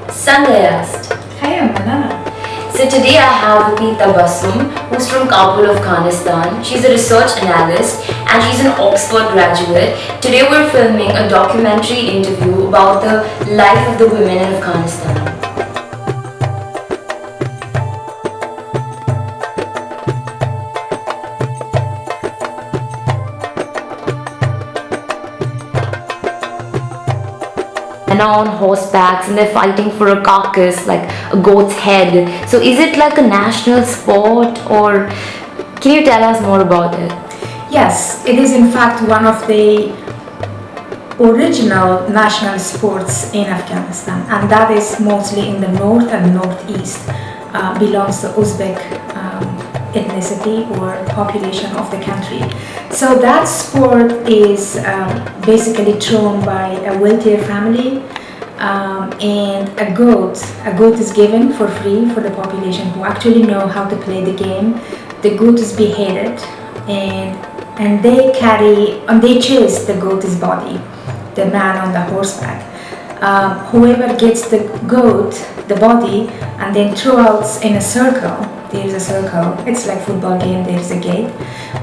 Sungayast. Hi, Amanullah. So today I have with me Tabassum, who's from Kabul, Afghanistan. She's a research analyst and she's an Oxford graduate. Today we're filming a documentary interview about the life of the women in Afghanistan. And on horsebacks and they're fighting for a carcass like a goat's head. So is it like a national sport, or can you tell us more about it? Yes, it is in fact one of the original national sports in Afghanistan, and that is mostly in the north and northeast. Belongs to Uzbek ethnicity or population of the country. So that sport is basically thrown by a wealthier family, and a goat is given for free for the population who actually know how to play the game. The goat is beheaded, and they chase the goat's body, the man on the horseback. Whoever gets the goat, the body, and then throws in a circle. There's a circle. It's like football game. There's a gate.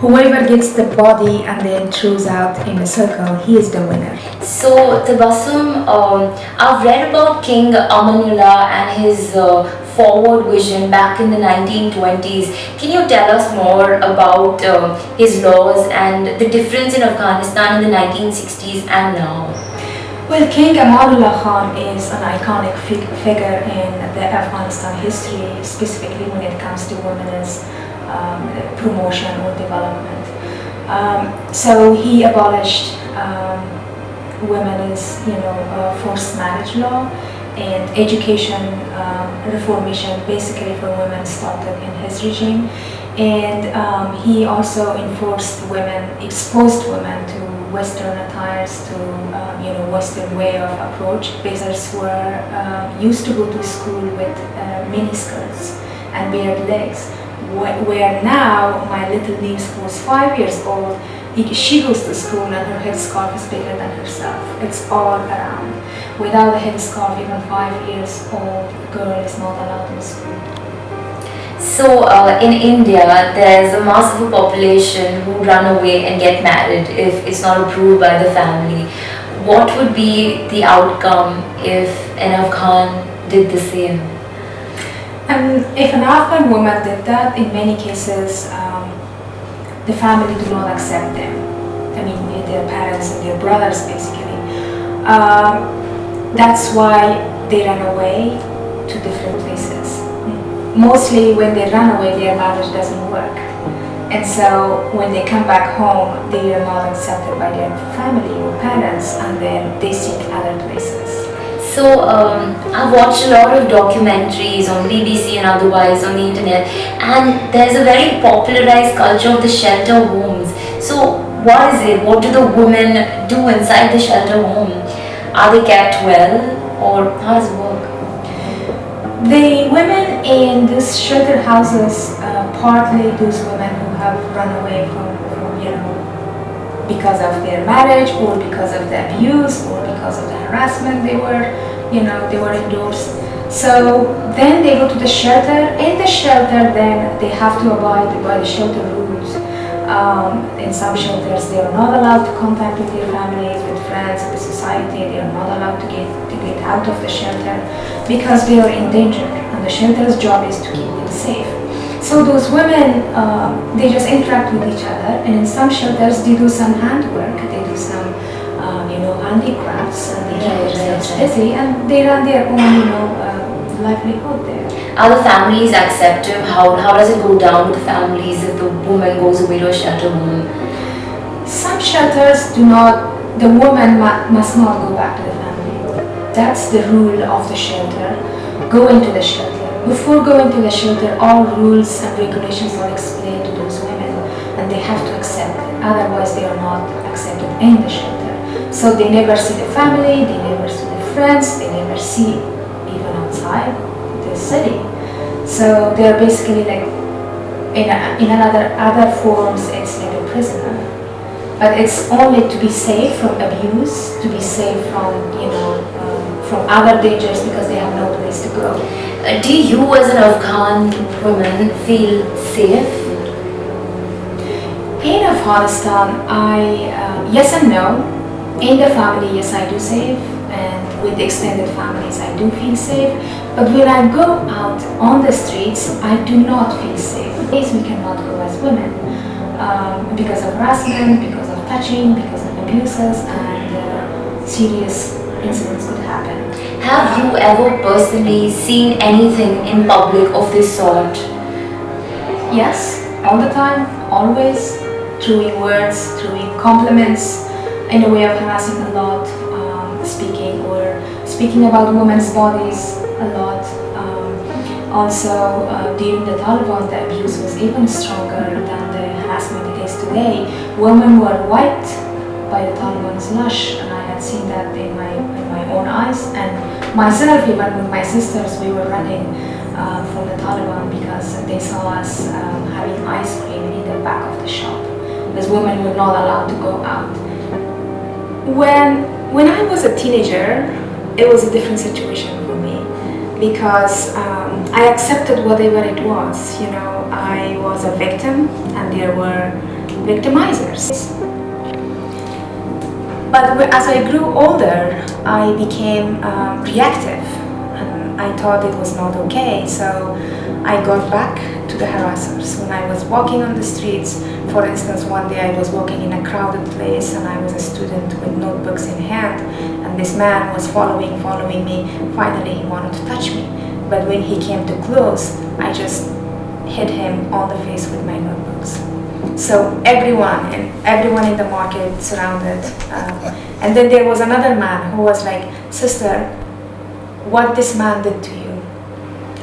Whoever gets the body and then throws out in the circle, he is the winner. So Tabassum, I've read about King Amanullah and his forward vision back in the 1920s. Can you tell us more about his laws and the difference in Afghanistan in the 1960s and now? Well, King Amanullah Khan is an iconic figure in the Afghanistan history, specifically when it comes to women's promotion or development. So he abolished women's, forced marriage law, and education reformation basically for women started in his regime. And he also exposed women to Western attires, to Western way of approach. Beggars were used to go to school with mini skirts and bare legs. Where now my little niece, who's 5 years old, she goes to school and her headscarf is bigger than herself. It's all around. Without a headscarf, even 5 years old girl is not allowed in school. So in India, there's a mass of a population who run away and get married if it's not approved by the family. What would be the outcome if an Afghan did the same? If an Afghan woman did that, in many cases, the family do not accept them. I mean, their parents and their brothers, basically. That's why they run away to different places. Mostly when they run away, their marriage doesn't work. And so when they come back home, they are not accepted by their family or parents, and then they seek other places. So I've watched a lot of documentaries on BBC and otherwise on the internet, and there's a very popularized culture of the shelter homes. So what is it? What do the women do inside the shelter home? Are they kept well, or how does it work? The women in these shelter houses, partly those women who have run away from because of their marriage or because of the abuse or because of the harassment they were endorsed. So then they go to the shelter. In the shelter, then they have to abide by the shelter rules. In some shelters, they are not allowed to contact with their families, with friends, with society. They are not allowed to get out of the shelter because they are in danger, and the shelter's job is to keep them safe. So those women, they just interact with each other, and in some shelters they do some handwork, they do some, handicrafts, and they keep themselves busy, and they run their own, livelihood there. Are the families accepting? How does it go down with the families if the woman goes away to a shelter home? Some shelters do not, the woman must not go back to the family. That's the rule of the shelter. Go into the shelter. Before going to the shelter, all rules and regulations are explained to those women, and they have to accept it. Otherwise, they are not accepted in the shelter. So they never see the family, they never see the friends, they never see even outside the city. So they are basically like in other forms. It's like a prisoner, but it's only to be safe from abuse, to be safe from from other dangers, because they have no place place to go. Do you as an Afghan woman feel safe? In Afghanistan, yes and no. In the family, yes, I do safe, and with extended families, I do feel safe. But when I go out on the streets, I do not feel safe. Yes, we cannot go as women because of harassment, because of touching, because of abuses, and serious incidents could happen. Have you ever personally seen anything in public of this sort? Yes, all the time, always, throwing words, throwing compliments, in a way of harassing a lot, speaking about women's bodies a lot. Also, during the Taliban, the abuse was even stronger than the harassment it is today. Women were wiped by the Taliban's lash, and I had seen that in my own eyes. And myself, even with my sisters, we were running from the Taliban because they saw us having ice cream in the back of the shop, because women were not allowed to go out. When I was a teenager, it was a different situation for me, because I accepted whatever it was. You know, I was a victim, and there were victimizers. But as I grew older, I became reactive, and I thought it was not okay. So I got back to the harassers. When I was walking on the streets, for instance, one day I was walking in a crowded place, and I was a student with notebooks in hand, and this man was following me. Finally, he wanted to touch me. But when he came too close, I just hit him on the face with my notebooks. So everyone in the market surrounded. And then there was another man who was like, "Sister, what this man did to you?"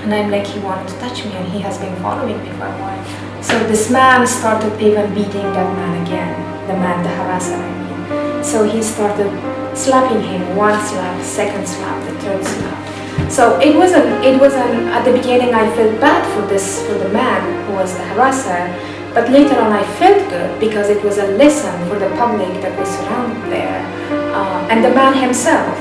And I'm like, "He wanted to touch me, and he has been following me for a while." So this man started even beating that man again, the harasser, I mean. So he started slapping him, one slap, second slap, the third slap. So it was at the beginning I felt bad for the man who was the harasser, but later on I felt good because it was a lesson for the public that was surrounded there, and the man himself.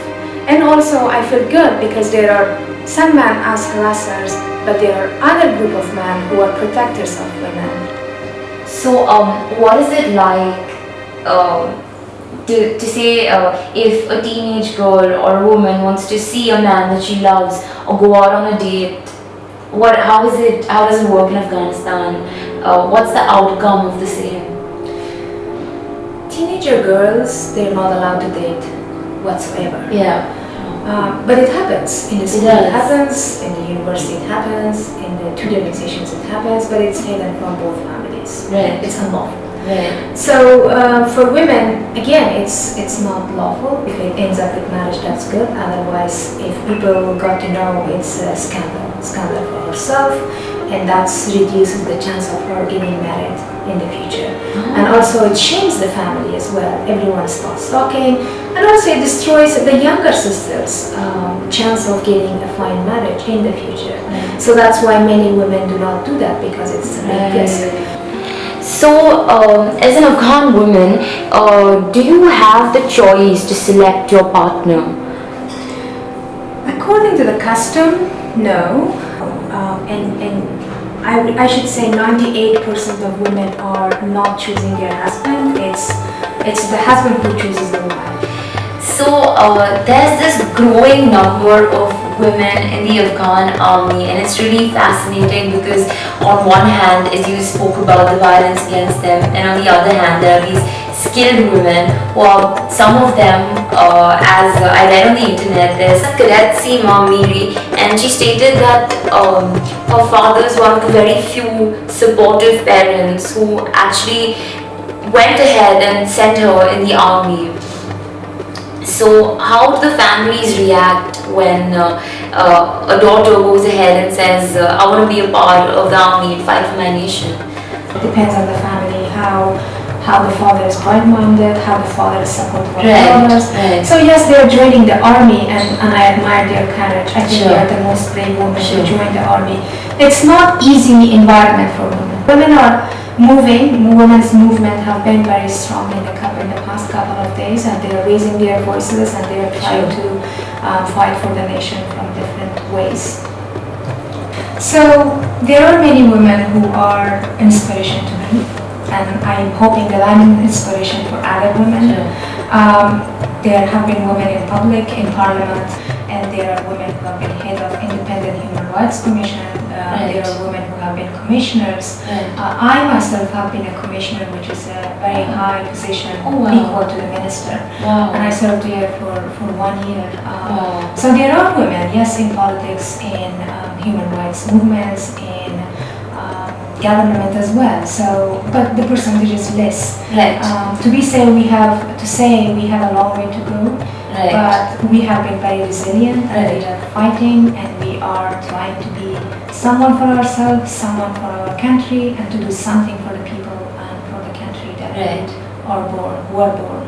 And also I felt good because there are some men as harassers, but there are other group of men who are protectors of women. So, what is it like to say if a teenage girl or a woman wants to see a man that she loves or go out on a date? How does it work in Afghanistan? What's the outcome of the same? Teenager girls, they're not allowed to date whatsoever. Yeah. But it happens in the school. It happens in the university. It happens in the two organizations. It happens, but it's hidden from both families. Right. It's unlawful. Right. So for women, again, it's not lawful. If it ends up with marriage, that's good. Otherwise, if people got to know, it's a scandal for herself, and that's reduces the chance of her getting married in the future. And also it shames the family as well. Everyone starts talking, and also it destroys the younger sisters' chance of getting a fine marriage in the future. So that's why many women do not do that, because it's a big risk. So, as an Afghan woman, do you have the choice to select your partner? According to the custom, no. And I should say 98% of women are not choosing their husband. It's the husband who chooses the wife. So, there's this growing number of women in the Afghan army, and it's really fascinating because on one hand, as you spoke about the violence against them, and on the other hand, there are these skilled women who are, some of them, as I read on the internet, there's a cadet Seema Miri, and she stated that her father is one of the very few supportive parents who actually went ahead and sent her in the army. So how do the families react when a daughter goes ahead and says, I want to be a part of the army and fight for my nation? It depends on the family, how the father is kind-minded, how the father is supportive of others. Right. So yes, they are joining the army, and I admire their courage. I think they are the most brave women to join the army. It's not easy environment for women. Women are moving, women's movement have been very strong in the past couple of days, and they are raising their voices, and they are trying to fight for the nation from different ways. So there are many women who are inspiration to me, and I'm hoping that I'm an inspiration for other women. There have been women in public, in parliament, and there are women who have been head of independent human rights commission. There are women who have been commissioners. I myself have been a commissioner, which is a very high position, equal to the minister. And I served there for 1 year. So there are women, yes, in politics, in human rights movements, in government as well. So, but the percentage is less. To say we have a long way to go. But we have been very resilient, and we are fighting, and we are trying to be someone for ourselves, someone for our country, and to do something for the people and for the country that were born.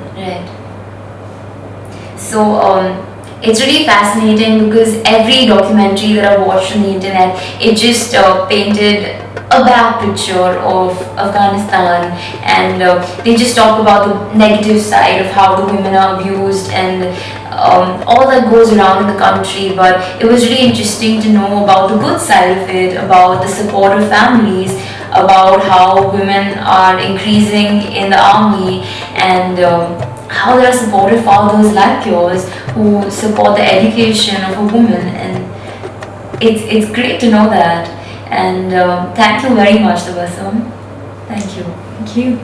So it's really fascinating because every documentary that I watched on the internet, it just painted a bad picture of Afghanistan, and they just talk about the negative side of how the women are abused and all that goes around in the country. But it was really interesting to know about the good side of it, about the support of families, about how women are increasing in the army, and how there are supportive fathers like yours who support the education of a woman. And it's great to know that. And thank you very much, Tabassum. Thank you. Thank you.